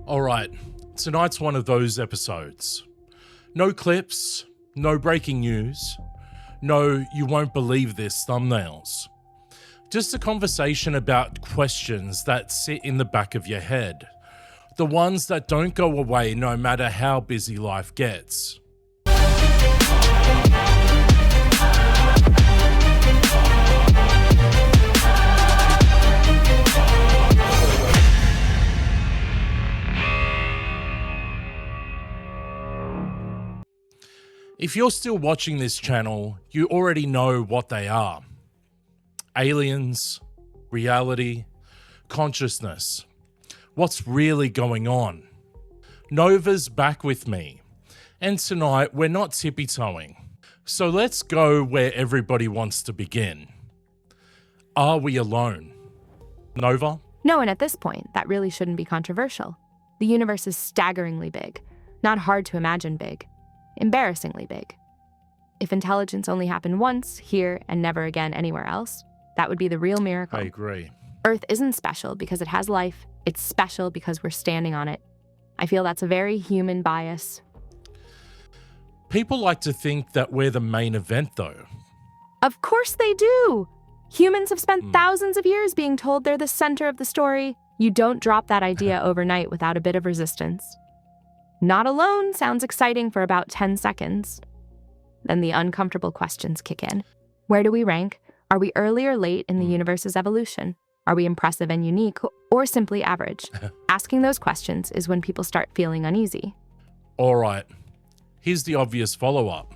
Alright, tonight's one of those episodes. No clips, no breaking news, no you won't believe this thumbnails. Just a conversation about questions that sit in the back of your head. The ones that don't go away no matter how busy life gets. If you're still watching this channel, you already know what they are. Aliens, reality, consciousness. What's really going on? Nova's back with me. And tonight, we're not tippy-toeing. So let's go where everybody wants to begin. Are we alone? Nova? No, and at this point, that really shouldn't be controversial. The universe is staggeringly big. Not hard to imagine big. Embarrassingly big. If intelligence only happened once, here, and never again anywhere else, that would be the real miracle. I agree. Earth isn't special because it has life. It's special because we're standing on it. I feel that's a very human bias. People like to think that we're the main event, though. Of course they do! Humans have spent thousands of years being told they're the center of the story. You don't drop that idea overnight without a bit of resistance. Not alone sounds exciting for about 10 seconds. Then the uncomfortable questions kick in. Where do we rank? Are we early or late in the universe's evolution? Are we impressive and unique, or simply average? Asking those questions is when people start feeling uneasy. All right, here's the obvious follow-up.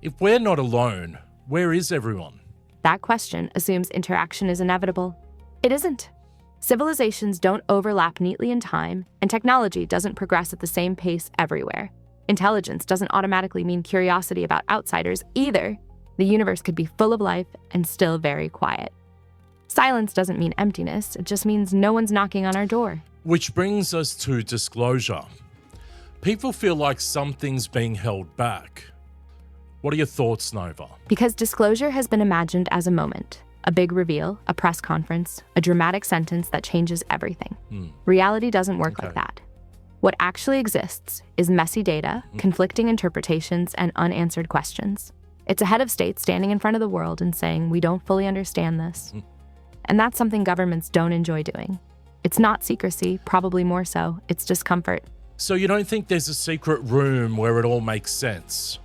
If we're not alone, where is everyone? That question assumes interaction is inevitable. It isn't. Civilizations don't overlap neatly in time, and technology doesn't progress at the same pace everywhere. Intelligence doesn't automatically mean curiosity about outsiders either. The universe could be full of life and still very quiet. Silence doesn't mean emptiness, it just means no one's knocking on our door. Which brings us to disclosure. People feel like something's being held back. What are your thoughts, Nova? Because disclosure has been imagined as a moment. A big reveal, a press conference, a dramatic sentence that changes everything. Reality doesn't work like that. What actually exists is messy data, conflicting interpretations, and unanswered questions. It's a head of state standing in front of the world and saying, we don't fully understand this. And that's something governments don't enjoy doing. It's not secrecy, probably more so. It's discomfort. So you don't think there's a secret room where it all makes sense?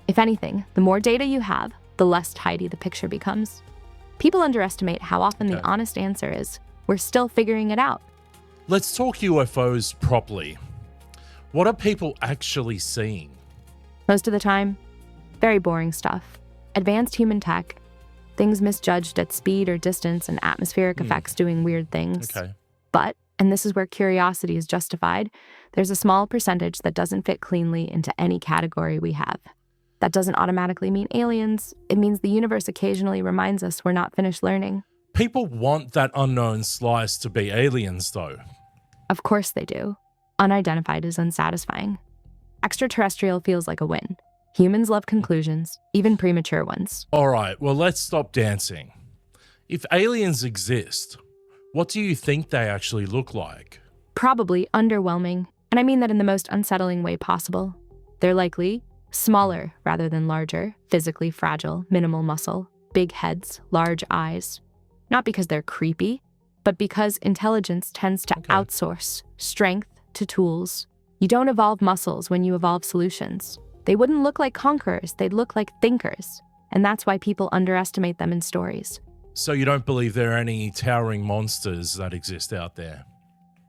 If anything, the more data you have, the less tidy the picture becomes. People underestimate how often the honest answer is, we're still figuring it out. Let's talk UFOs properly. What are people actually seeing? Most of the time, very boring stuff. Advanced human tech, things misjudged at speed or distance, and atmospheric effects doing weird things. But, and this is where curiosity is justified, there's a small percentage that doesn't fit cleanly into any category we have. That doesn't automatically mean aliens. It means the universe occasionally reminds us we're not finished learning. People want that unknown slice to be aliens, though. Of course they do. Unidentified is unsatisfying. Extraterrestrial feels like a win. Humans love conclusions, even premature ones. All right, well, let's stop dancing. If aliens exist, what do you think they actually look like? Probably underwhelming, and I mean that in the most unsettling way possible. They're likely smaller rather than larger, physically fragile, minimal muscle, big heads, large eyes. Not because they're creepy, but because intelligence tends to outsource strength to tools. You don't evolve muscles when you evolve solutions. They wouldn't look like conquerors, they'd look like thinkers. And that's why people underestimate them in stories. So you don't believe there are any towering monsters that exist out there?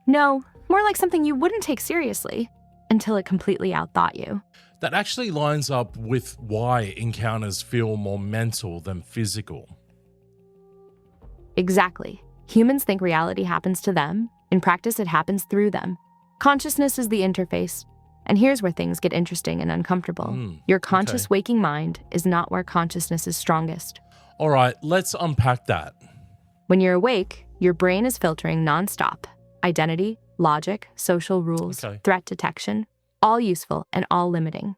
No, more like something you wouldn't take seriously until it completely outthought you. That actually lines up with why encounters feel more mental than physical. Exactly. Humans think reality happens to them. In practice, it happens through them. Consciousness is the interface. And here's where things get interesting and uncomfortable. Your conscious waking mind is not where consciousness is strongest. All right, let's unpack that. When you're awake, your brain is filtering nonstop. Identity, logic, social rules, threat detection, all useful and all limiting.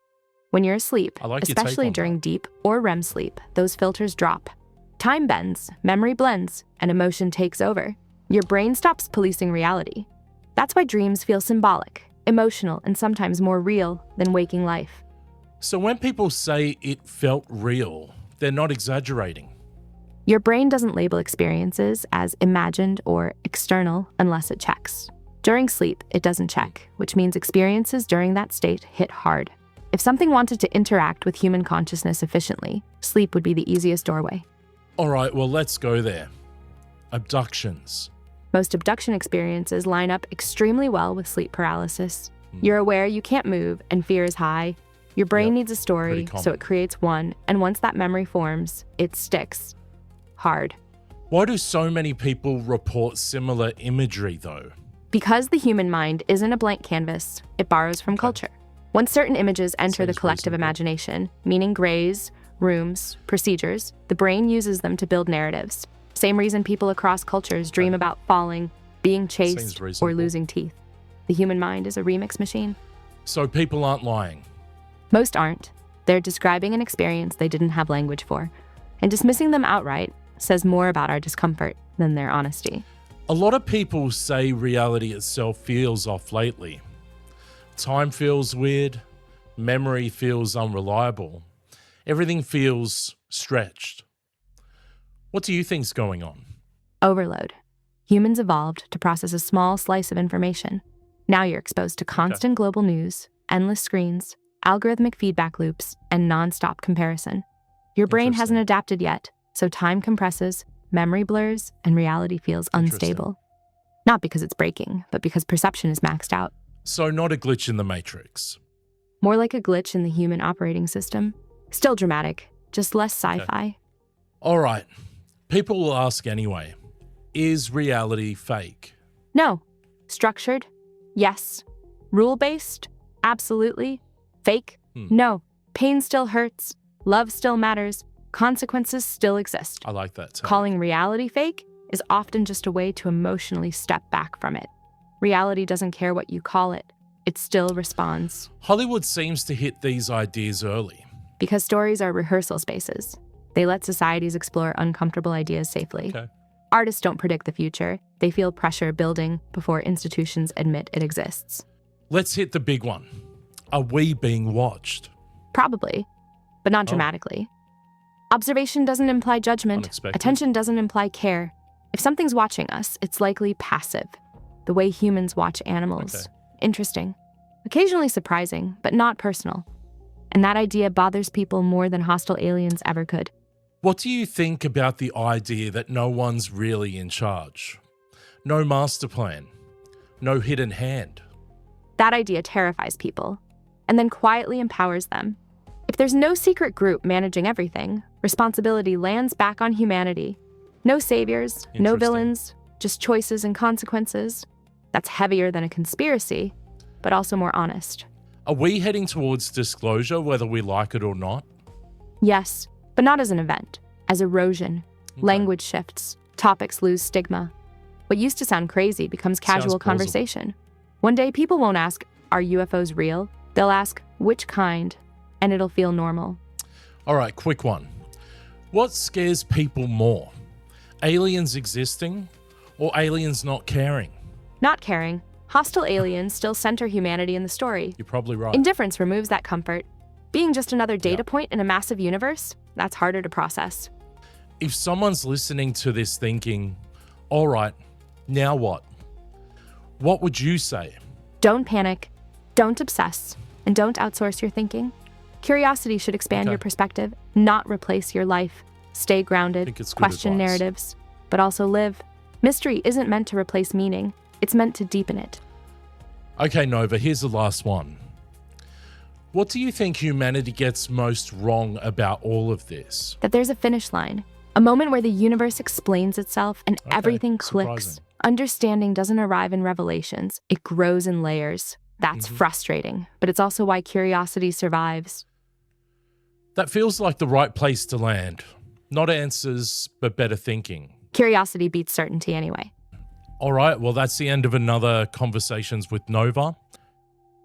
When you're asleep, especially during deep or REM sleep, those filters drop. Time bends, memory blends, and emotion takes over. Your brain stops policing reality. That's why dreams feel symbolic, emotional, and sometimes more real than waking life. So when people say it felt real, they're not exaggerating. Your brain doesn't label experiences as imagined or external unless it checks. During sleep, it doesn't check, which means experiences during that state hit hard. If something wanted to interact with human consciousness efficiently, sleep would be the easiest doorway. All right, well, let's go there. Abductions. Most abduction experiences line up extremely well with sleep paralysis. You're aware you can't move and fear is high. Your brain needs a story, so it creates one, and once that memory forms, it sticks. Hard. Why do so many people report similar imagery, though? Because the human mind isn't a blank canvas, it borrows from culture. Once certain images enter the collective imagination, meaning grays, rooms, procedures, the brain uses them to build narratives. Same reason people across cultures dream about falling, being chased, or losing teeth. The human mind is a remix machine. So people aren't lying. Most aren't. They're describing an experience they didn't have language for, and dismissing them outright says more about our discomfort than their honesty. A lot of people say reality itself feels off lately. Time feels weird, memory feels unreliable, everything feels stretched. What do you think's going on? Overload. Humans evolved to process a small slice of information. Now you're exposed to constant global news, endless screens, algorithmic feedback loops, and non-stop comparison. Your brain hasn't adapted yet, so time compresses, memory blurs, and reality feels unstable. Not because it's breaking, but because perception is maxed out. So not a glitch in the matrix. More like a glitch in the human operating system. Still dramatic, just less sci-fi. All right. People will ask anyway, is reality fake? No. Structured? Yes. Rule-based? Absolutely. Fake? No. Pain still hurts. Love still matters. Consequences still exist. I like that too. Calling reality fake is often just a way to emotionally step back from it. Reality doesn't care what you call it. It still responds. Hollywood seems to hit these ideas early. Because stories are rehearsal spaces. They let societies explore uncomfortable ideas safely. Artists don't predict the future. They feel pressure building before institutions admit it exists. Let's hit the big one. Are we being watched? Probably, but not dramatically. Observation doesn't imply judgment. Unexpected. Attention doesn't imply care. If something's watching us, it's likely passive, the way humans watch animals. Interesting. Occasionally surprising, but not personal. And that idea bothers people more than hostile aliens ever could. What do you think about the idea that no one's really in charge? No master plan, no hidden hand. That idea terrifies people, and then quietly empowers them. If there's no secret group managing everything, responsibility lands back on humanity. No saviors, no villains, just choices and consequences. That's heavier than a conspiracy, but also more honest. Are we heading towards disclosure, whether we like it or not? Yes, but not as an event, as erosion. Language shifts, topics lose stigma. What used to sound crazy becomes casual conversation. One day people won't ask, are UFOs real? They'll ask, which kind? And it'll feel normal. All right, quick one. What scares people more? Aliens existing or aliens not caring? Not caring. Hostile aliens still center humanity in the story. You're probably right. Indifference removes that comfort. Being just another data point in a massive universe, that's harder to process. If someone's listening to this thinking, all right, now what? What would you say? Don't panic, don't obsess, and don't outsource your thinking. Curiosity should expand your perspective, not replace your life. Stay grounded, question narratives, but also live. Mystery isn't meant to replace meaning. It's meant to deepen it. Okay, Nova, here's the last one. What do you think humanity gets most wrong about all of this? That there's a finish line, a moment where the universe explains itself and everything clicks. Surprising. Understanding doesn't arrive in revelations, it grows in layers. That's frustrating, but it's also why curiosity survives. That feels like the right place to land. Not answers, but better thinking. Curiosity beats certainty anyway. All right, well, that's the end of another Conversations with Nova.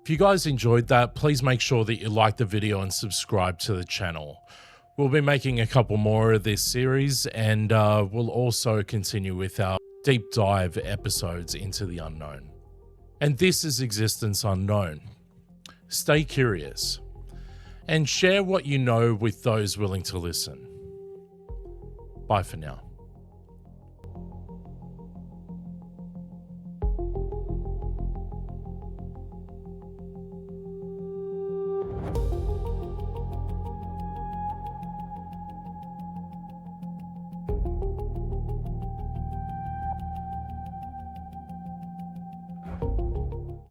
If you guys enjoyed that, please make sure that you like the video and subscribe to the channel. We'll be making a couple more of this series, and we'll also continue with our deep dive episodes into the unknown. And this is Existence Unknown. Stay curious and share what you know with those willing to listen. Bye for now.